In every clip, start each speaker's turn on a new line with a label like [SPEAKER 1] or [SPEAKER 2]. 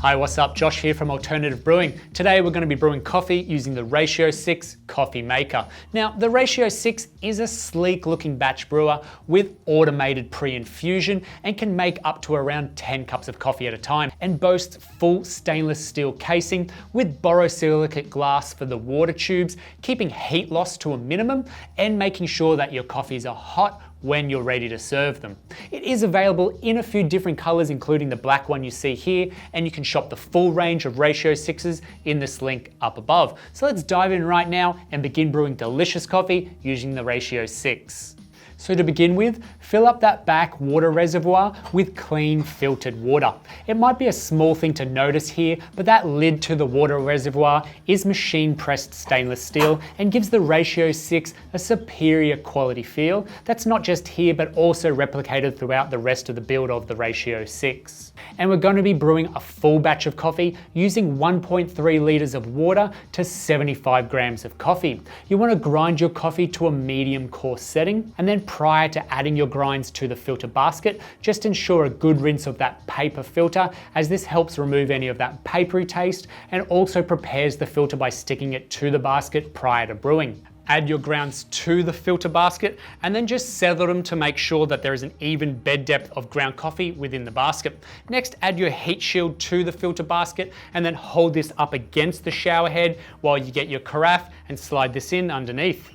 [SPEAKER 1] Hi, what's up? Josh here from Alternative Brewing. Today we're going to be brewing coffee using the Ratio 6 coffee maker. Now, the Ratio 6 is a sleek looking batch brewer with automated pre-infusion and can make up to around 10 cups of coffee at a time, and boasts full stainless steel casing with borosilicate glass for the water tubes, keeping heat loss to a minimum and making sure that your coffees are hot when you're ready to serve them. It is available in a few different colors, including the black one you see here, and you can shop the full range of Ratio 6s in this link up above. So let's dive in right now and begin brewing delicious coffee using the Ratio 6. So to begin with, fill up that back water reservoir with clean filtered water. It might be a small thing to notice here, but that lid to the water reservoir is machine pressed stainless steel and gives the Ratio 6 a superior quality feel that's not just here but also replicated throughout the rest of the build of the Ratio 6. And we're going to be brewing a full batch of coffee using 1.3 litres of water to 75 grams of coffee. You want to grind your coffee to a medium coarse setting, and then prior to adding your grinds to the filter basket, just ensure a good rinse of that paper filter, as this helps remove any of that papery taste and also prepares the filter by sticking it to the basket prior to brewing. Add your grounds to the filter basket and then just settle them to make sure that there is an even bed depth of ground coffee within the basket. Next, add your heat shield to the filter basket and then hold this up against the shower head while you get your carafe and slide this in underneath.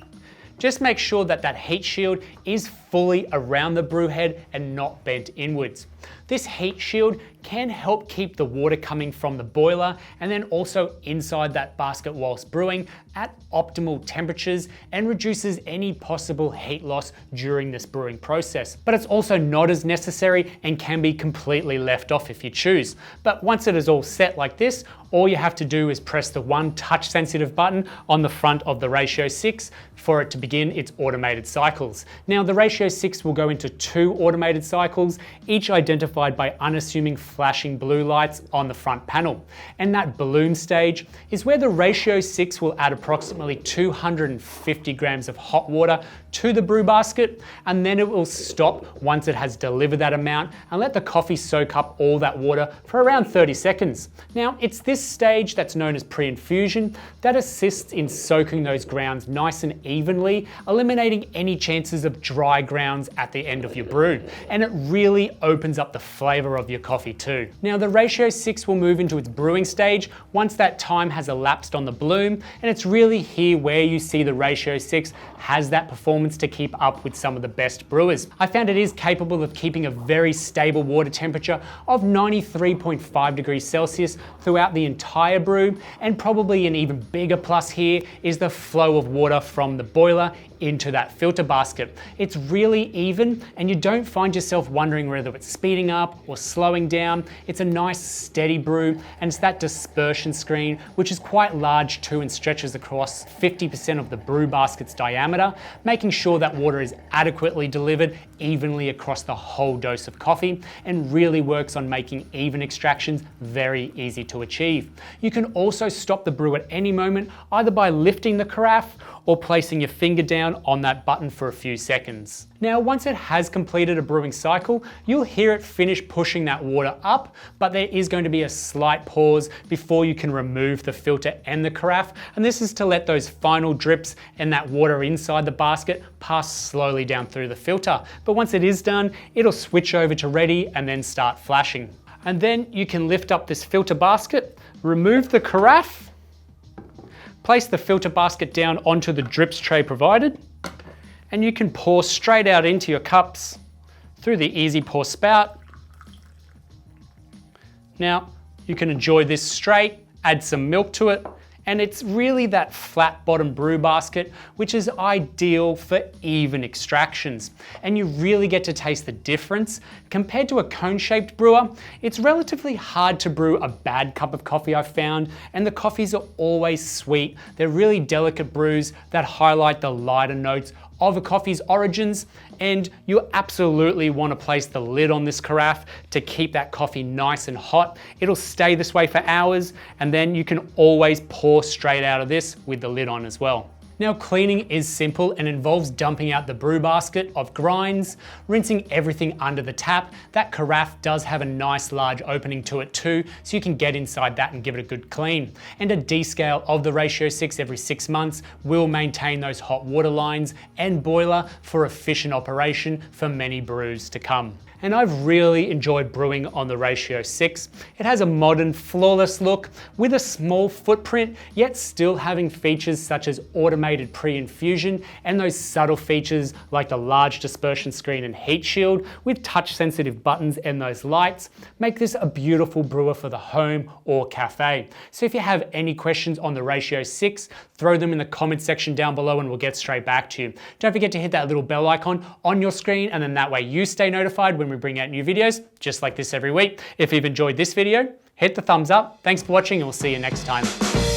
[SPEAKER 1] Just make sure that that heat shield is fully around the brew head and not bent inwards. This heat shield can help keep the water coming from the boiler and then also inside that basket whilst brewing at optimal temperatures, and reduces any possible heat loss during this brewing process. But it's also not as necessary and can be completely left off if you choose. But once it is all set like this, all you have to do is press the one touch sensitive button on the front of the Ratio 6 for it to begin its automated cycles. Now the Ratio 6 will go into 2 automated cycles, each identified by unassuming flashing blue lights on the front panel. And that balloon stage is where the Ratio 6 will add approximately 250 grams of hot water to the brew basket, and then it will stop once it has delivered that amount and let the coffee soak up all that water for around 30 seconds. Now it's this stage that's known as pre-infusion that assists in soaking those grounds nice and evenly, eliminating any chances of dry grounds at the end of your brew, and it really opens up the flavor of your coffee too. Now the Ratio 6 will move into its brewing stage once that time has elapsed on the bloom, and it's really here where you see the Ratio 6 has that performance to keep up with some of the best brewers. I found it is capable of keeping a very stable water temperature of 93.5 degrees Celsius throughout the entire brew, and probably an even bigger plus here is the flow of water from the boiler into that filter basket. It's really even and you don't find yourself wondering whether it's speeding up or slowing down. It's a nice steady brew, and it's that dispersion screen which is quite large too and stretches across 50% of the brew basket's diameter, making sure that water is adequately delivered evenly across the whole dose of coffee, and really works on making even extractions very easy to achieve. You can also stop the brew at any moment, either by lifting the carafe or placing your finger down on that button for a few seconds. Now, once it has completed a brewing cycle, you'll hear it finish pushing that water up, but there is going to be a slight pause before you can remove the filter and the carafe, and this is to let those final drips and that water inside the basket pass slowly down through the filter. But once it is done, it'll switch over to ready and then start flashing. And then you can lift up this filter basket, remove the carafe, place the filter basket down onto the drips tray provided, and you can pour straight out into your cups through the easy pour spout. Now you can enjoy this straight, add some milk to it, and it's really that flat bottom brew basket which is ideal for even extractions, and you really get to taste the difference. Compared to a cone-shaped brewer, it's relatively hard to brew a bad cup of coffee, I've found, and the coffees are always sweet. They're really delicate brews that highlight the lighter notes of a coffee's origins, and you absolutely want to place the lid on this carafe to keep that coffee nice and hot. It'll stay this way for hours, and then you can always pour straight out of this with the lid on as well. Now cleaning is simple and involves dumping out the brew basket of grinds, rinsing everything under the tap. That carafe does have a nice large opening to it too, so you can get inside that and give it a good clean. And a descale of the ratio 6 every 6 months will maintain those hot water lines and boiler for efficient operation for many brews to come. And I've really enjoyed brewing on the ratio 6. It has a modern, flawless look with a small footprint, yet still having features such as automated pre-infusion and those subtle features like the large dispersion screen and heat shield with touch-sensitive buttons and those lights make this a beautiful brewer for the home or cafe. So if you have any questions on the ratio 6, throw them in the comment section down below and we'll get straight back to you. Don't forget to hit that little bell icon on your screen, and then that way you stay notified when we bring out new videos just like this every week. If you've enjoyed this video, hit the thumbs up. Thanks for watching and we'll see you next time.